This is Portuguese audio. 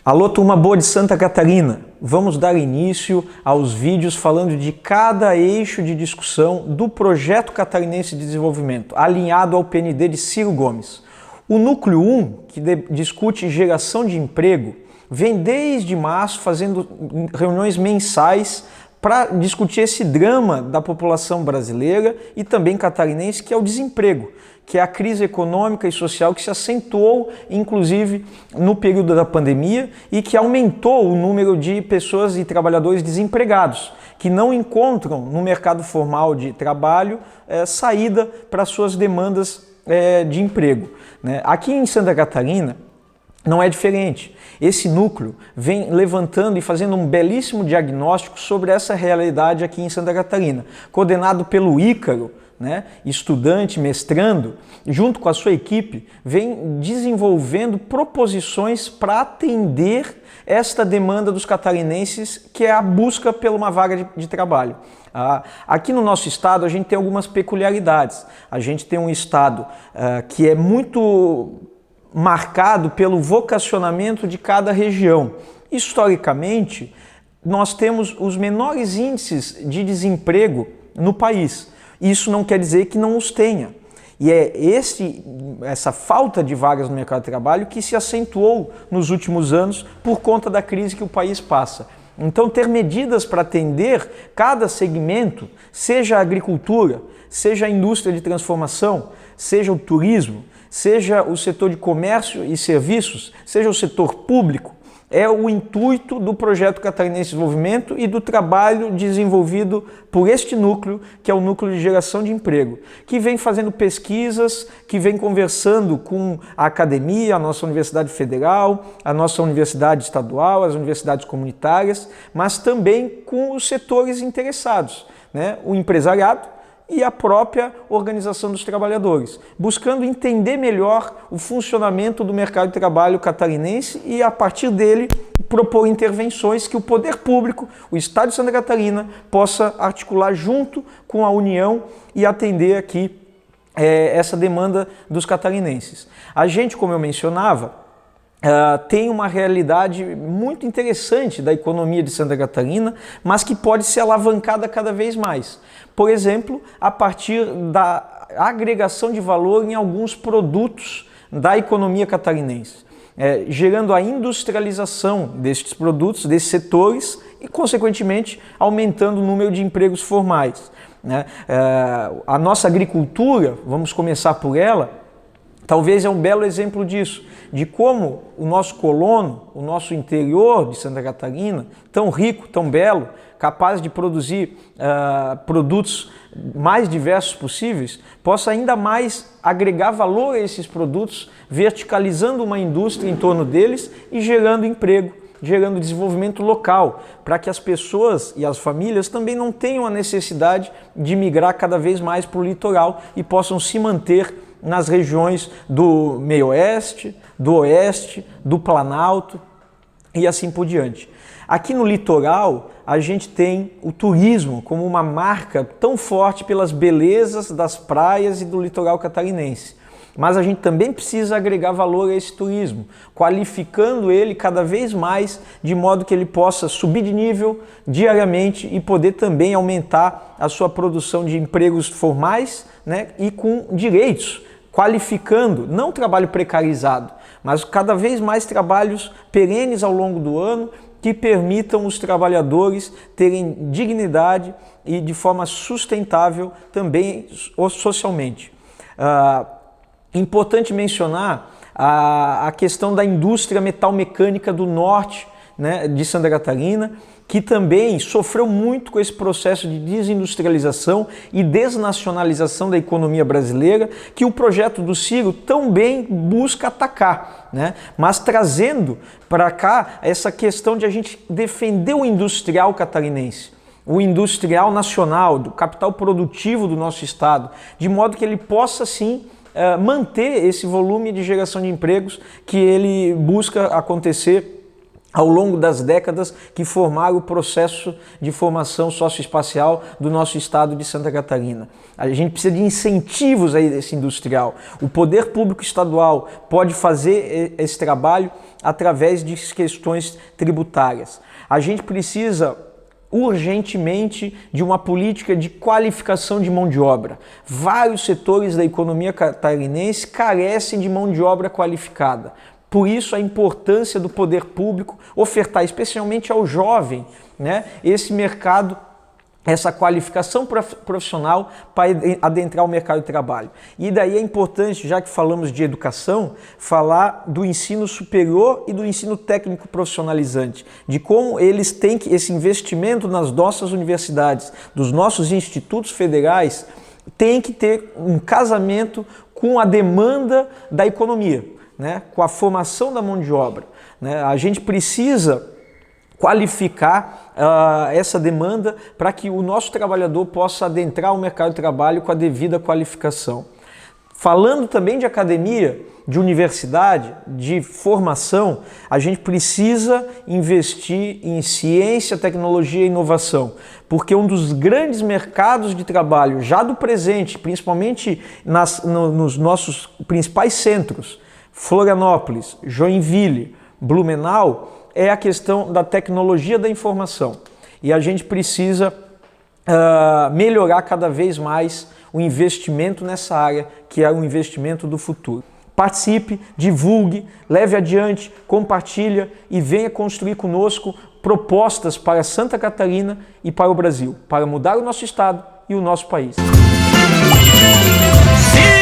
Alô, turma boa de Santa Catarina! Vamos dar início aos vídeos falando de cada eixo de discussão do Projeto Catarinense de Desenvolvimento, alinhado ao PND de Ciro Gomes. O Núcleo 1, que discute geração de emprego, vem desde março fazendo reuniões mensais para discutir esse drama da população brasileira e também catarinense, que é o desemprego, que é a crise econômica e social que se acentuou, inclusive, no período da pandemia e que aumentou o número de pessoas e trabalhadores desempregados, que não encontram no mercado formal de trabalho saída para suas demandas de emprego. Aqui em Santa Catarina, não é diferente. Esse núcleo vem levantando e fazendo um belíssimo diagnóstico sobre essa realidade aqui em Santa Catarina, coordenado pelo Ícaro, estudante, mestrando, junto com a sua equipe, vem desenvolvendo proposições para atender esta demanda dos catarinenses, que é a busca por uma vaga de trabalho. Aqui no nosso estado a gente tem algumas peculiaridades. A gente tem um estado que é muito marcado pelo vocacionamento de cada região. Historicamente, nós temos os menores índices de desemprego no país. Isso não quer dizer que não os tenha. E é essa falta de vagas no mercado de trabalho que se acentuou nos últimos anos por conta da crise que o país passa. Então, ter medidas para atender cada segmento, seja a agricultura, seja a indústria de transformação, seja o turismo, seja o setor de comércio e serviços, seja o setor público, é o intuito do Projeto Catarinense de Desenvolvimento e do trabalho desenvolvido por este núcleo, que é o Núcleo de Geração de Emprego, que vem fazendo pesquisas, que vem conversando com a academia, a nossa Universidade Federal, a nossa Universidade Estadual, as universidades comunitárias, mas também com os setores interessados, o empresariado, e a própria organização dos trabalhadores, buscando entender melhor o funcionamento do mercado de trabalho catarinense e, a partir dele, propor intervenções que o poder público, o Estado de Santa Catarina, possa articular junto com a União e atender aqui essa demanda dos catarinenses. A gente, como eu mencionava, tem uma realidade muito interessante da economia de Santa Catarina, mas que pode ser alavancada cada vez mais. Por exemplo, a partir da agregação de valor em alguns produtos da economia catarinense, gerando a industrialização destes produtos, desses setores e, consequentemente, aumentando o número de empregos formais. A nossa agricultura, vamos começar por ela, talvez é um belo exemplo disso, de como o nosso colono, o nosso interior de Santa Catarina, tão rico, tão belo, capaz de produzir produtos mais diversos possíveis, possa ainda mais agregar valor a esses produtos, verticalizando uma indústria em torno deles e gerando emprego, gerando desenvolvimento local, para que as pessoas e as famílias também não tenham a necessidade de migrar cada vez mais para o litoral e possam se manter nas regiões do meio-oeste, do oeste, do Planalto e assim por diante. Aqui no litoral, a gente tem o turismo como uma marca tão forte pelas belezas das praias e do litoral catarinense. Mas a gente também precisa agregar valor a esse turismo, qualificando ele cada vez mais, de modo que ele possa subir de nível diariamente e poder também aumentar a sua produção de empregos formais, e com direitos, qualificando, não trabalho precarizado, mas cada vez mais trabalhos perenes ao longo do ano que permitam os trabalhadores terem dignidade e de forma sustentável também socialmente. Importante mencionar a questão da indústria metalmecânica do norte de Santa Catarina, que também sofreu muito com esse processo de desindustrialização e desnacionalização da economia brasileira, que o projeto do Ciro também busca atacar, mas trazendo para cá essa questão de a gente defender o industrial catarinense, o industrial nacional, do capital produtivo do nosso estado, de modo que ele possa sim manter esse volume de geração de empregos que ele busca acontecer ao longo das décadas que formaram o processo de formação socioespacial do nosso estado de Santa Catarina. A gente precisa de incentivos a esse industrial. O poder público estadual pode fazer esse trabalho através de questões tributárias. A gente precisa urgentemente de uma política de qualificação de mão de obra. Vários setores da economia catarinense carecem de mão de obra qualificada. Por isso a importância do poder público ofertar, especialmente ao jovem, né, esse mercado, essa qualificação profissional para adentrar o mercado de trabalho. E daí é importante, já que falamos de educação, falar do ensino superior e do ensino técnico profissionalizante, de como eles têm que, esse investimento nas nossas universidades, dos nossos institutos federais, tem que ter um casamento com a demanda da economia, né, com a formação da mão de obra, né? A gente precisa qualificar essa demanda para que o nosso trabalhador possa adentrar o mercado de trabalho com a devida qualificação. Falando também de academia, de universidade, de formação, a gente precisa investir em ciência, tecnologia e inovação, porque um dos grandes mercados de trabalho, já do presente, principalmente nos nossos principais centros, Florianópolis, Joinville, Blumenau, é a questão da tecnologia da informação. E a gente precisa melhorar cada vez mais o investimento nessa área, que é o investimento do futuro. Participe, divulgue, leve adiante, compartilha e venha construir conosco propostas para Santa Catarina e para o Brasil, para mudar o nosso estado e o nosso país. Sim!